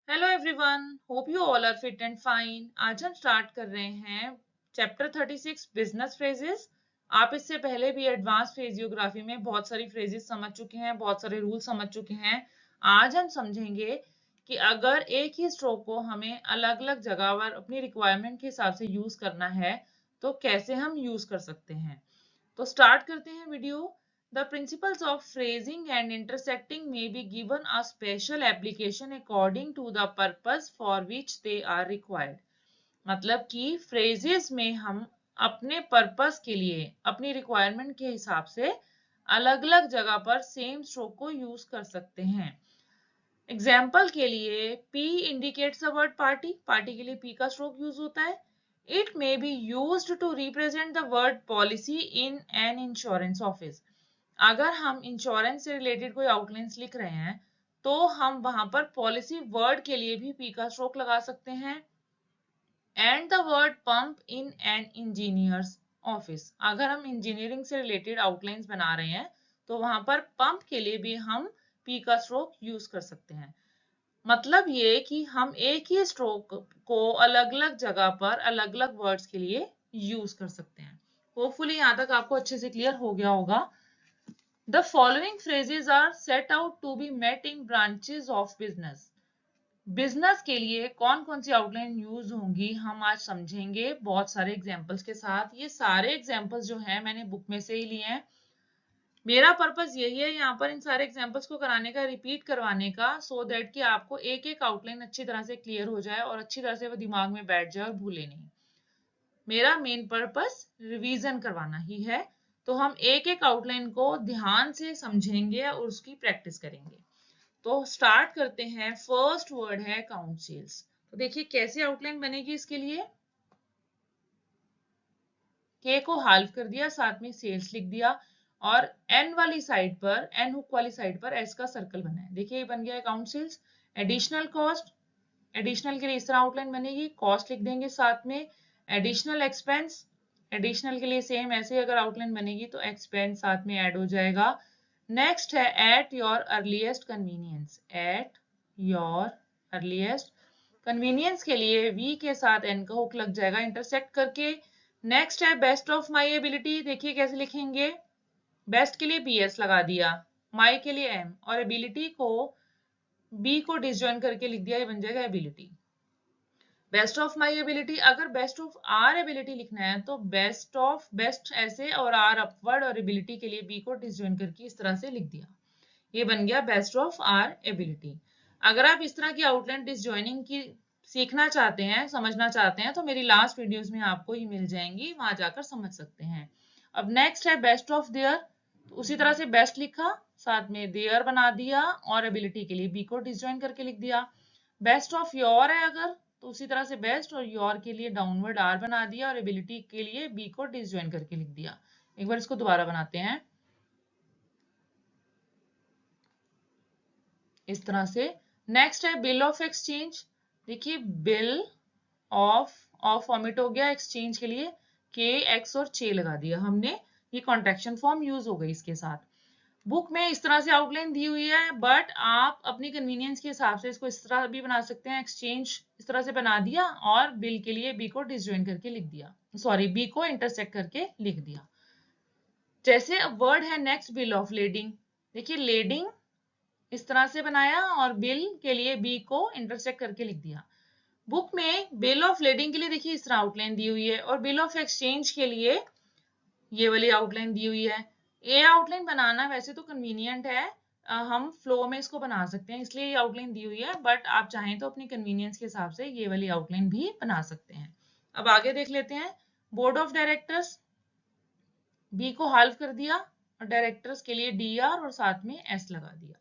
Hello everyone, hope you all are fit and fine. आज हम start कर रहे हैं चैप्टर 36 बिजनेस फ्रेजेस। आप इससे पहले भी एडवांस फ्रेजियोग्राफी में बहुत सारी फ्रेजेस समझ चुके हैं, बहुत सारे रूल समझ चुके हैं। आज हम समझेंगे कि अगर एक ही स्ट्रोक को हमें अलग अलग जगह पर अपनी रिक्वायरमेंट के हिसाब से यूज करना है तो कैसे हम यूज कर सकते हैं। तो स्टार्ट करते हैं video. The principles of phrasing and intersecting may be given a special application according to the purpose for which they are required। मतलब कि phrases में हम अपने पर्पस के लिए अपनी रिक्वायरमेंट के हिसाब से अलग अलग जगह पर सेम स्ट्रोक को यूज कर सकते हैं। एग्जाम्पल के लिए P indicates the word party, party के लिए P का स्ट्रोक यूज होता है। It may be used to represent the word policy in an insurance office। अगर हम इंश्योरेंस से रिलेटेड कोई आउटलाइंस लिख रहे हैं तो हम वहां पर पॉलिसी वर्ड के लिए भी पी का स्ट्रोक लगा सकते हैं। And the word pump in an engineers office, अगर हम इंजीनियरिंग से रिलेटेड आउटलाइंस बना रहे हैं तो वहां पर पंप के लिए भी हम पी का स्ट्रोक यूज कर सकते हैं। मतलब ये कि हम एक ही स्ट्रोक को अलग अलग जगह पर अलग अलग वर्ड्स के लिए यूज कर सकते हैं। होपफुली यहाँ तक आपको अच्छे से क्लियर हो गया होगा। The following phrases are set out to be met in branches of business। Business के लिए कौन कौन सी आउटलाइन यूज होंगी हम आज समझेंगे बहुत सारे एग्जांपल्स के साथ। ये सारे एग्जांपल्स जो हैं मैंने बुक में से ही लिए हैं। मेरा पर्पस यही है यहाँ पर इन सारे एग्जांपल्स को कराने का, रिपीट करवाने का, सो दैट कि आपको एक एक आउटलाइन अच्छी तरह से क्लियर हो जाए और अच्छी तरह से वो दिमाग में बैठ जाए और भूले नहीं। मेरा मेन पर्पस रिवीजन करवाना ही है। तो हम एक एक आउटलाइन को ध्यान से समझेंगे और उसकी प्रैक्टिस करेंगे। तो स्टार्ट करते हैं। फर्स्ट वर्ड है काउंट सेल्स। तो देखिए कैसे आउटलाइन बनेगी इसके लिए। के को हाल्फ कर दिया, साथ में सेल्स लिख दिया और एन वाली साइड पर, एन हुक वाली साइड पर एस का सर्कल बना है। देखिए ये बन गया account sales. Additional cost, additional के लिए इस तरह आउटलाइन बनेगी, कॉस्ट लिख देंगे साथ में। एडिशनल एक्सपेंस, एडिशनल के लिए सेम ऐसे अगर आउटलाइन बनेगी तो एक्सपेंस साथ में ऐड हो जाएगा। नेक्स्ट है at your earliest convenience, at your earliest convenience के लिए वी के साथ एन का हुक लग जाएगा इंटरसेक्ट करके। नेक्स्ट है बेस्ट ऑफ माई एबिलिटी। देखिए कैसे लिखेंगे। बेस्ट के लिए बी एस लगा दिया, माई के लिए एम और एबिलिटी को बी को डिसजॉइन करके लिख दिया, ये बन जाएगा ability. Best of my ability, अगर बेस्ट ऑफ आर एबिलिटी लिखना है तो बेस्ट ऑफ, बेस्ट ऐसे और आर अपवर्ड और एबिलिटी के लिए बी को डिसजॉइन करके इस तरह से लिख दिया, ये बन गया बेस्ट ऑफ आर एबिलिटी। अगर आप इस तरह की आउटलाइन डिसजॉइनिंग की सीखना चाहते हैं, समझना चाहते हैं तो मेरी लास्ट वीडियोस में आपको ही मिल जाएंगी, वहां जाकर समझ सकते हैं। अब नेक्स्ट है बेस्ट ऑफ देयर। तो उसी तरह से बेस्ट लिखा, साथ में देयर बना दिया और एबिलिटी के लिए बी को डिसजॉइन करके लिख दिया। बेस्ट ऑफ योर है अगर, तो उसी तरह से बेस्ट और योर के लिए डाउनवर्ड आर बना दिया और एबिलिटी के लिए बी को डिसजॉइन करके लिख दिया। एक बार इसको दोबारा बनाते हैं इस तरह से। नेक्स्ट है बिल ऑफ एक्सचेंज। देखिए बिल ऑफ फॉर्मेट हो गया, एक्सचेंज के लिए के एक्स और चे लगा दिया हमने, ये कॉन्ट्रैक्शन फॉर्म यूज हो गई इसके साथ। बुक में इस तरह से आउटलाइन दी हुई है, बट आप अपनी कन्वीनियंस के हिसाब से इसको इस तरह भी बना सकते हैं। एक्सचेंज इस तरह से बना दिया और बिल के लिए बी को डिसजॉइन करके लिख दिया, सॉरी बी को इंटरसेक्ट करके लिख दिया। जैसे अब वर्ड है नेक्स्ट बिल ऑफ लेडिंग। देखिए लेडिंग इस तरह से बनाया और बिल के लिए बी को इंटरसेक्ट करके लिख दिया। बुक में बिल ऑफ लेडिंग के लिए देखिए इस तरह आउटलाइन दी हुई है और बिल ऑफ एक्सचेंज के लिए ये वाली आउटलाइन दी हुई है। ये आउटलाइन बनाना वैसे तो कन्वीनियंट है, हम फ्लो में इसको बना सकते हैं, इसलिए ये आउटलाइन दी हुई है, बट आप चाहें तो अपनी कन्वीनियंस के हिसाब से ये वाली आउटलाइन भी बना सकते हैं। अब आगे देख लेते हैं। बोर्ड ऑफ डायरेक्टर्स, बी को हाल्फ कर दिया और डायरेक्टर्स के लिए डी आर और साथ में एस लगा दिया।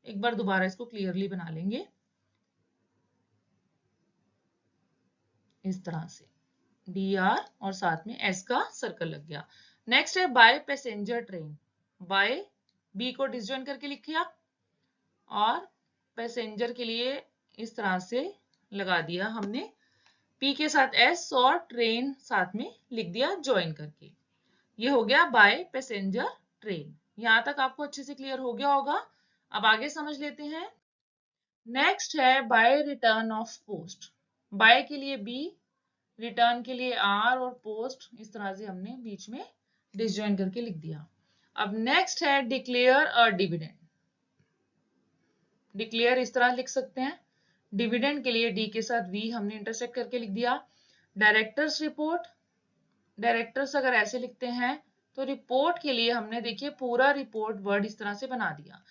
एक बार दोबारा इसको क्लियरली बना लेंगे इस तरह से, डी आर और साथ में एस का सर्कल लग गया। नेक्स्ट है by passenger train. By B को डिसजॉइन करके लिखिया और पैसेंजर के लिए इस तरह से लगा दिया हमने, पी के साथ एस और ट्रेन साथ में लिख दिया ज्वाइन करके। ये हो गया बाय पैसेंजर ट्रेन। यहां तक आपको अच्छे से क्लियर हो गया होगा। अब आगे समझ लेते हैं। नेक्स्ट है by return of post. By के लिए बी, रिटर्न के लिए आर और पोस्ट इस तरह से हमने बीच में डिसजॉइन करके लिख दिया। अब नेक्स्ट है डिक्लेयर अ डिविडेंड। डिक्लेयर इस तरह लिख सकते हैं, डिविडेंड के लिए डी के साथ वी हमने इंटरसेक्ट करके लिख दिया। डायरेक्टर्स रिपोर्ट, डायरेक्टर्स अगर ऐसे लिखते हैं तो रिपोर्ट के लिए हमने देखिए पूरा रिपोर्ट वर्ड इस तरह से बना दिया।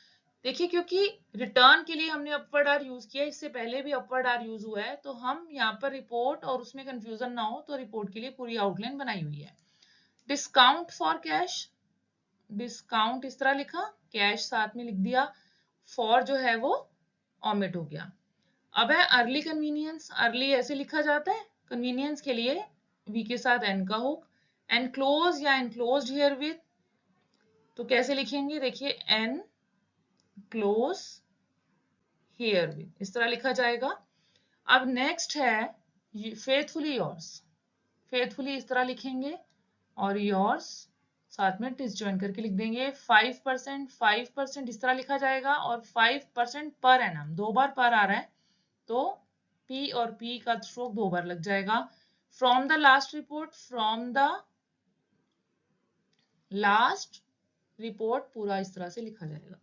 देखिए क्योंकि रिटर्न के लिए हमने अपवर्ड आर यूज किया, इससे पहले भी अपवर्ड आर यूज हुआ है, तो हम यहाँ पर रिपोर्ट और उसमें कंफ्यूजन ना हो तो रिपोर्ट के लिए पूरी आउटलाइन बनाई हुई है। डिस्काउंट फॉर कैश, डिस्काउंट इस तरह लिखा, कैश साथ में लिख दिया, फॉर जो है वो ओमिट हो गया। अब है अर्ली कन्वीनियंस, अर्ली ऐसे लिखा जाता है, कन्वीनियंस के लिए वी के साथ एन का हुक। एनक्लोज या एनक्लोज्ड हियर विद, तो कैसे लिखेंगे, देखिए एन क्लोज हियर विद इस तरह लिखा जाएगा। अब नेक्स्ट है फेथफुली योर्स, फेथफुली इस तरह लिखेंगे और योर्स साथ में डिसजॉइन करके लिख देंगे। 5%, 5% इस तरह लिखा जाएगा और 5% पर एनम, दो बार पर आ रहा है तो P और P का स्ट्रोक दो बार लग जाएगा। From the last report, from the last report पूरा इस तरह से लिखा जाएगा।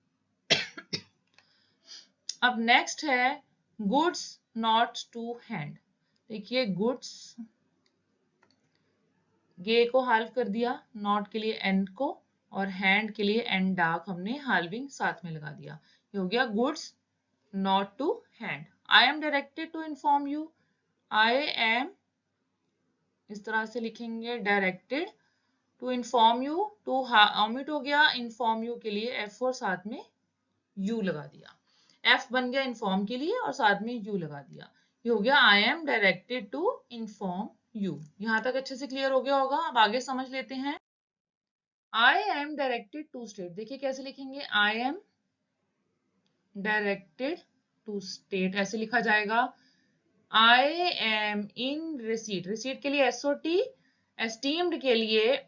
अब नेक्स्ट है गुड्स नॉट टू हैंड। देखिए गुड्स, गे को हाल्व कर दिया, नॉट के लिए एंड को और हैंड के लिए एंड डार्क हमने हाल्विंग साथ में लगा दिया। ये हो गया goods not to hand. I am directed to inform you, I am इस तरह से लिखेंगे directed to inform you, to omit हो गया, इन्फॉर्म यू के लिए एफ और साथ में यू लगा दिया, एफ बन गया इन्फॉर्म के लिए और साथ में यू लगा दिया। ये हो गया I am directed to inform you. यहां तक अच्छे से क्लियर हो गया होगा। अब आगे समझ लेते हैं। I am directed to state, देखिए कैसे लिखेंगे, I am directed to state ऐसे लिखा जाएगा। I am in receipt, receipt के लिए एस ओ टी, एस्टीम्ड के लिए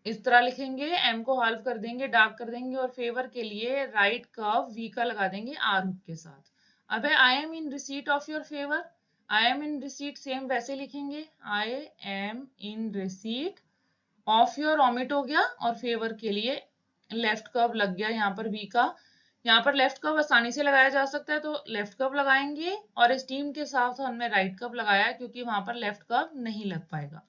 इस तरह लिखेंगे, एम को हाल्फ कर देंगे, डार्क कर देंगे और फेवर के लिए राइट कर्व वी का लगा देंगे आर हुक के साथ। अब है I am in receipt of your favour, I am in receipt same वैसे लिखेंगे, I am in receipt of your omit हो गया और फेवर के लिए लेफ्ट कर्व लग गया यहाँ पर वी का। यहाँ पर लेफ्ट कर्व आसानी से लगाया जा सकता है तो लेफ्ट कर्व लगाएंगे और एस्टीम के साथ हमने राइट कर्व लगाया क्योंकि वहां पर लेफ्ट कर्व नहीं लग पाएगा।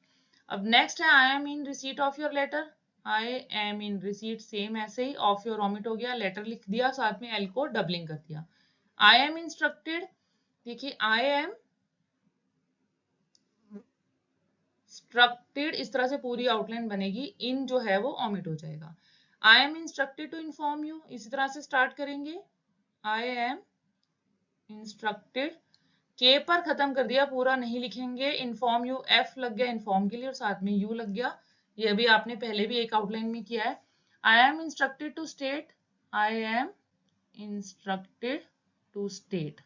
अब नेक्स्ट है I am in receipt of your letter, I am in receipt same ऐसे ही, ऑफ योर ओमिट हो गया, लेटर लिख दिया, साथ में एल को डबलिंग कर दिया। आई एम इंस्ट्रक्टेड, देखिए आई एम इंस्ट्रक्टेड इस तरह से पूरी आउटलाइन बनेगी, इन जो है वो ओमिट हो जाएगा। I am instructed to inform you इसी तरह से स्टार्ट करेंगे, आई एम इंस्ट्रक्टेड, के पर खत्म कर दिया, पूरा नहीं लिखेंगे, इन्फॉर्म यू एफ लग गया इन्फॉर्म के लिए और साथ में यू लग गया। ये भी आपने पहले भी एक आउटलाइन में किया है। I am instructed to state, I am instructed to state.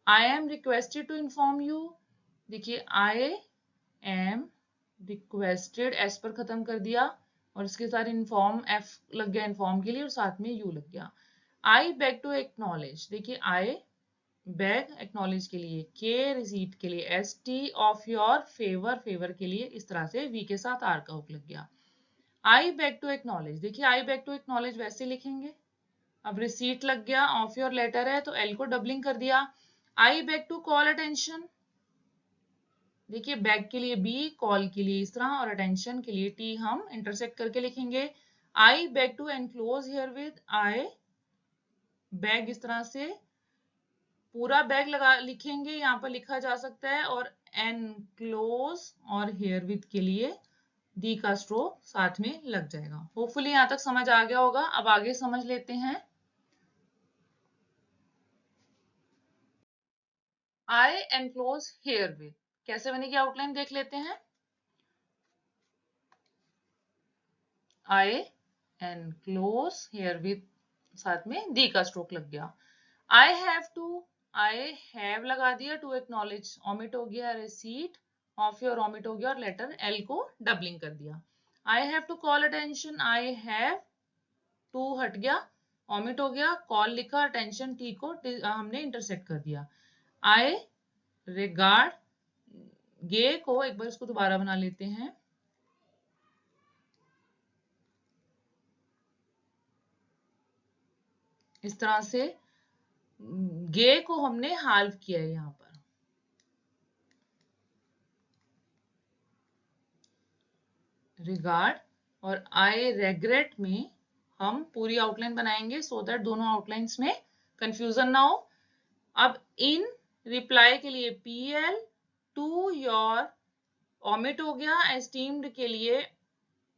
I am requested to inform you, देखिए आई एम रिक्वेस्टेड एस पर खत्म कर दिया और इसके साथ इन्फॉर्म एफ लग गया इन्फॉर्म के लिए और साथ में यू लग गया। आई बेग टू एक्नॉलेज, देखिए आई बैग एक्नॉलेज के लिए के, रिसीट के लिए S T, of your favour, favour के लिए इस तरह से वी के साथ आर का हुक लग गया। आई बैग टू एक्नॉलेज, देखिए आई बैग टू एक्नॉलेज वैसे लिखेंगे। अब रिसीट लग गया, ऑफ योर लेटर है तो एल को डबलिंग कर दिया। I beg to call attention, देखिए बैग के लिए बी, कॉल के लिए इस तरह और अटेंशन के लिए टी हम इंटरसेक्ट करके लिखेंगे। I beg to enclose herewith, I beg इस तरह से पूरा बैग लगा लिखेंगे, यहाँ पर लिखा जा सकता है और एनक्लोज और हेयर विथ के लिए डी का स्ट्रोक साथ में लग जाएगा। होपफुली यहाँ तक समझ आ गया होगा। अब आगे समझ लेते हैं। आई एनक्लोज हेयर विथ कैसे बनेगी आउटलाइन देख लेते हैं। आई एनक्लोज हेयर विथ साथ में डी का स्ट्रोक लग गया। I have to, I have लगा दिया, टू एक्नॉलेज ओमिट हो गया, रिसीट ऑफ योर ओमिट हो गया और लेटर एल को डबलिंग कर दिया। I have to call attention, I have to हट गया, ऑमिट हो गया, कॉल लिखा, अटेंशन टी को हमने इंटरसेक्ट कर दिया। आई रिगार्ड गे को, एक बार इसको दोबारा बना लेते हैं। इस तरह से गे को हमने हाल्व किया है यहाँ पर। रिगार्ड और आई रेग्रेट में हम पूरी आउटलाइन बनाएंगे सो दैट दोनों आउटलाइंस में कंफ्यूजन ना हो। अब इन रिप्लाई के लिए पीएल, टू योर ऑमिट हो गया, एस्टीम्ड के लिए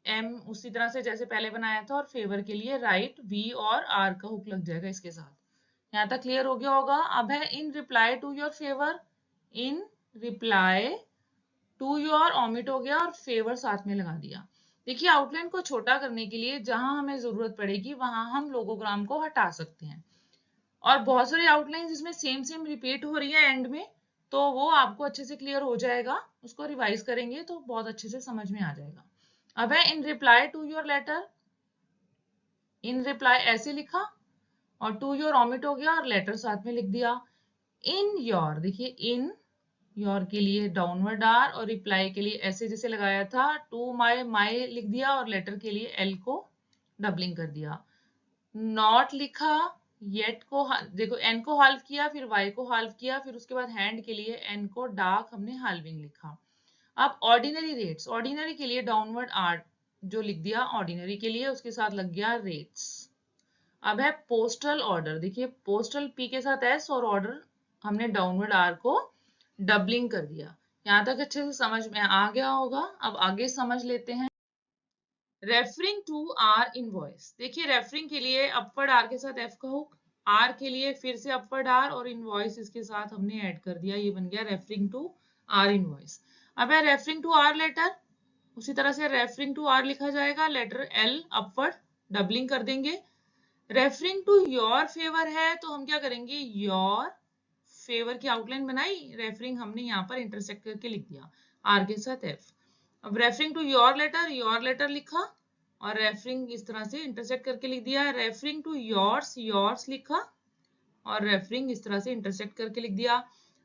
एम उसी तरह से जैसे पहले बनाया था, और फेवर के लिए राइट वी और आर का हुक लग जाएगा इसके साथ। यहाँ तक क्लियर हो गया होगा। अब है in reply to your favour, in reply to your omit हो गया और फेवर साथ में लगा दिया। देखिए आउटलाइन को छोटा करने के लिए जहां हमें जरूरत पड़ेगी वहां हम लोगोग्राम को हटा सकते हैं, और बहुत सारी आउटलाइन जिसमें सेम सेम रिपीट हो रही है एंड में, तो वो आपको अच्छे से क्लियर हो जाएगा। उसको रिवाइज करेंगे तो बहुत अच्छे से समझ में आ जाएगा। अब है in reply to your letter, in reply ऐसे लिखा और टू योर ऑमिट हो गया और लेटर साथ में लिख दिया। इन योर, देखिए इन योर के लिए डाउनवर्ड आर और रिप्लाई के लिए ऐसे जैसे लगाया था, टू माई लिख दिया और लेटर के लिए एल को डबलिंग कर दिया। नॉट लिखा, येट को देखो एन को हाल्व किया, फिर वाई को हाल्व किया, फिर उसके बाद हैंड के लिए एन को डार्क हमने हाल्विंग लिखा। अब ऑर्डिनरी रेट्स, ऑर्डिनरी के लिए डाउनवर्ड आर जो लिख दिया ऑर्डिनरी के लिए, उसके साथ लग गया रेट्स। अब है पोस्टल ऑर्डर, देखिए पोस्टल पी के साथ एस और ऑर्डर हमने डाउनवर्ड आर को डबलिंग कर दिया। यहाँ तक अच्छे से समझ में आ गया होगा। अब आगे समझ लेते हैं। रेफरिंग टू आर इनवॉइस, देखिए रेफरिंग के लिए अपवर्ड आर के साथ एफ का हुक, आर के लिए फिर से अपवर्ड आर और इनवॉइस इसके साथ हमने ऐड कर दिया, ये बन गया रेफरिंग टू आर इनवॉइस। अब है रेफरिंग टू आर लेटर, उसी तरह से रेफरिंग टू आर लिखा जाएगा, लेटर एल अपवर्ड डबलिंग कर देंगे। रेफरिंग टू योर फेवर है तो हम क्या करेंगे, योर फेवर की आउटलाइन बनाई, रेफरिंग हमने यहाँ पर इंटरसेक्ट करके लिख दिया आर के साथ एफ। अब रेफरिंग टू योर लेटर लिखा और रेफरिंग इस तरह से इंटरसेक्ट करके लिख दिया। रेफरिंग टू योर्स, योर्स लिखा और रेफरिंग इस तरह से इंटरसेक्ट करके लिख दिया।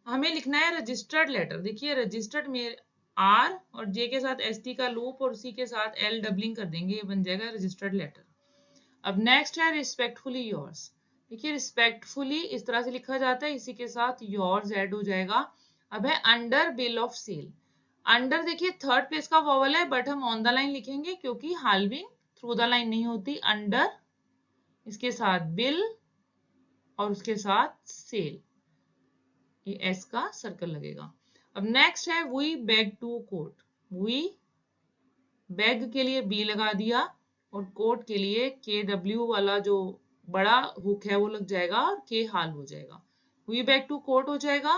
हमें लिखना है रजिस्टर्ड लेटर, देखिए रजिस्टर्ड में आर और जे के साथ एस टी का लूप और उसी के साथ एल डबलिंग कर देंगे, ये बन जाएगा रजिस्टर्ड लेटर। अब नेक्स्ट है रिस्पेक्टफुली योर्स, देखिए रिस्पेक्टफुली इस तरह से लिखा जाता है, इसी के साथ योर्स ऐड हो जाएगा। अब है under bill of sale, under देखिए थर्ड प्लेस का वॉवल है बट हम ऑन द लाइन लिखेंगे क्योंकि हाल्विंग थ्रू द लाइन नहीं होती। अंडर इसके साथ बिल और उसके साथ सेल, ये एस का सर्कल लगेगा। अब नेक्स्ट है we beg to quote, we beg के लिए बी लगा दिया और कोट के लिए के डब्ल्यू वाला जो बड़ा हुक है वो लग जाएगा और के हाल हो जाएगा, वी बैक टू कोट हो जाएगा।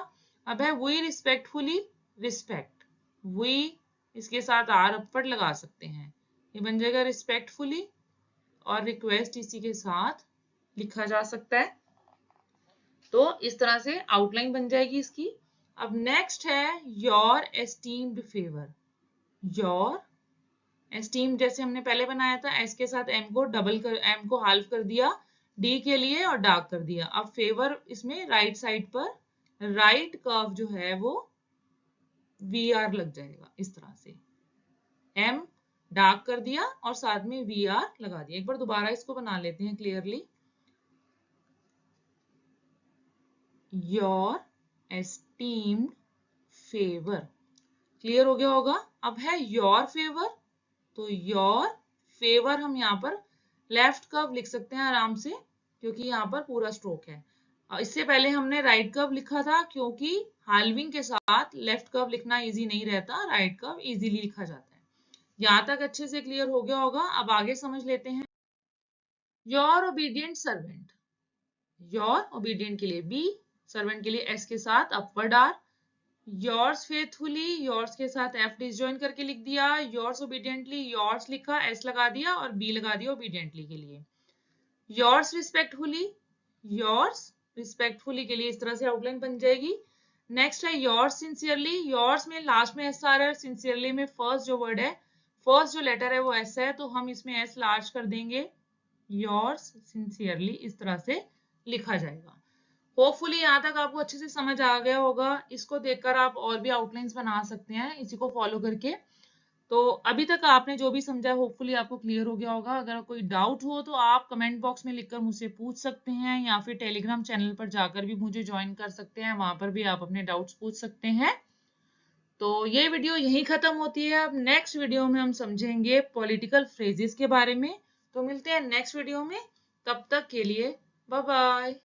अब है वी रिस्पेक्टफुली, रिस्पेक्ट वी इसके साथ आर अपवर्ड लगा सकते हैं, ये बन जाएगा रिस्पेक्टफुली, और रिक्वेस्ट इसी के साथ लिखा जा सकता है। तो इस तरह से आउटलाइन बन जाएगी इसकी। अब नेक्स्ट है your esteemed favour, your esteem जैसे हमने पहले बनाया था, एस के साथ एम को डबल कर, एम को हाल्फ कर दिया डी के लिए और डार्क कर दिया। अब फेवर इसमें राइट साइड पर राइट कर्व जो है वो वी आर लग जाएगा, इस तरह से एम डार्क कर दिया और साथ में वी आर लगा दिया। एक बार दोबारा इसको बना लेते हैं clearly. Your esteemed favour, clear हो गया होगा। अब है योर फेवर, तो योर फेवर हम यहाँ पर लेफ्ट कर्व लिख सकते हैं आराम से क्योंकि यहाँ पर पूरा स्ट्रोक है। इससे पहले हमने राइट कर्व लिखा था क्योंकि हाल्विंग के साथ लेफ्ट कर्व लिखना इजी नहीं रहता, राइट कर्व इजीली लिखा जाता है। यहाँ तक अच्छे से क्लियर हो गया होगा। अब आगे समझ लेते हैं। Your obedient servant, your obedient के लिए बी, सर्वेंट के लिए एस के साथ upward R, yours faithfully yours के साथ एफ डिसजॉइन करके लिख दिया, योर्स ओबीडियंटली योर्स लिखा एस लगा दिया और बी लगा दिया ओबीडियंटली के लिए। योर्स रिस्पेक्टफुली, योर्स रिस्पेक्टफुली के लिए इस तरह से आउटलाइन बन जाएगी। नेक्स्ट है योर्स सिंसियरली, योर्स में लास्ट में एस आ रहा है, सिंसियरली में फर्स्ट जो वर्ड है, फर्स्ट जो लेटर है वो एस है, तो हम इसमें एस लार्ज कर देंगे योर्स सिंसियरली, इस तरह से लिखा जाएगा। होपफुली यहाँ तक आपको अच्छे से समझ आ गया होगा। इसको देखकर आप और भी आउटलाइंस बना सकते हैं इसी को फॉलो करके। तो अभी तक आपने जो भी समझा होपफुली आपको क्लियर हो गया होगा। अगर कोई डाउट हो तो आप कमेंट बॉक्स में लिखकर मुझसे पूछ सकते हैं, या फिर टेलीग्राम चैनल पर जाकर भी मुझे ज्वाइन कर सकते हैं, वहां पर भी आप अपने डाउट्स पूछ सकते हैं। तो ये वीडियो यहीं खत्म होती है। अब नेक्स्ट वीडियो में हम समझेंगे पॉलिटिकल फ्रेजेस के बारे में। तो मिलते हैं नेक्स्ट वीडियो में, तब तक के लिए बाय बाय।